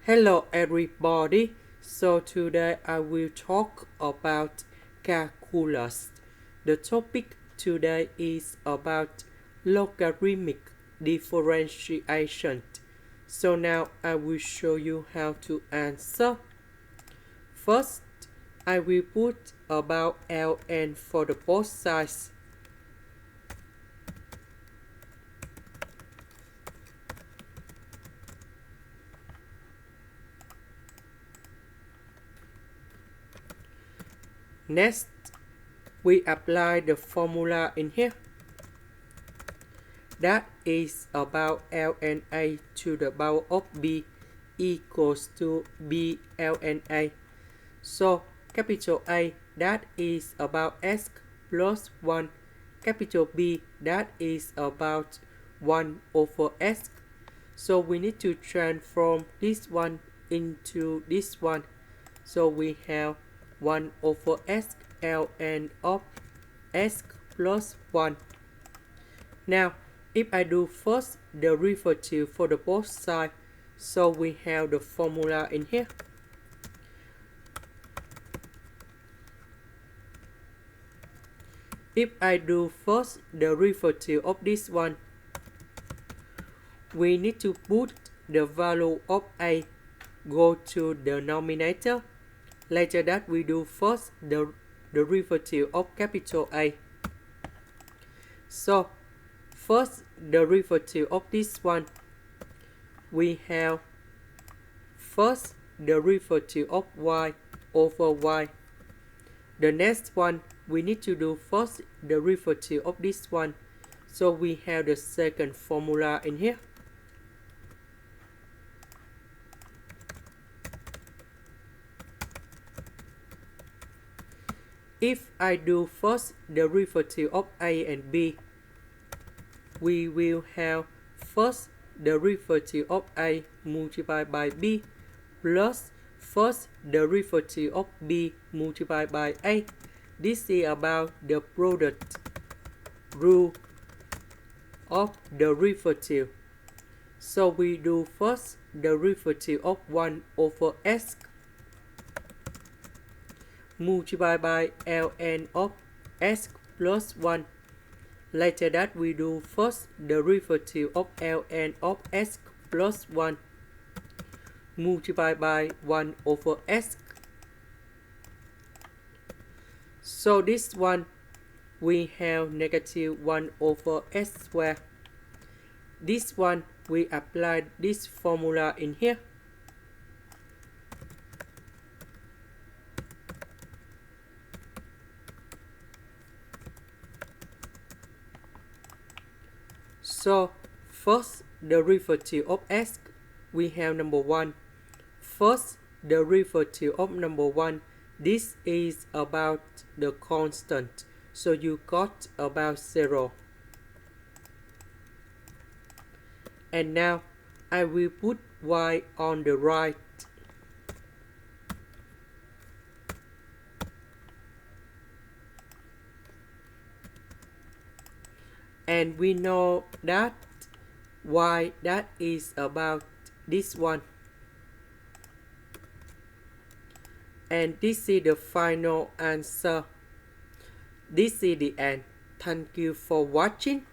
Hello everybody. So today I will talk about calculus. The topic today is about logarithmic differentiation. So now I will show you how to answer. First, I will put about ln for the both sides. Next, we apply the formula in here. That is about ln a to the power of b equals to b ln a. So capital A, that is about s plus 1. Capital B, that is about 1 over s. So we need to transform this one into this one. So we have 1 over s ln of s plus 1. Now, if I do first derivative for the both sides, so we have the formula in here. If I do first derivative of this one, we need to put the value of a go to the denominator. Later that we do first the derivative of capital A. So first derivative of this one, we have first derivative of y over y. The next one, we need to do first derivative of this one. So we have the second formula in here. If I do first derivative of a and b, we will have first derivative of a multiplied by b plus first derivative of b multiplied by a. This is about the product rule of derivative. So we do first derivative of 1 over s multiplied by ln of s plus 1. Later that we do first derivative of ln of s plus 1 multiplied by 1 over s. So this one, we have negative 1 over s squared. This one, we apply this formula in here. So first derivative of s, we have number 1. First derivative of number 1, this is about the constant. So you got about 0. And now I will put y on the right. And we know that y, that is about this one. And this is the final answer. This is the end. Thank you for watching.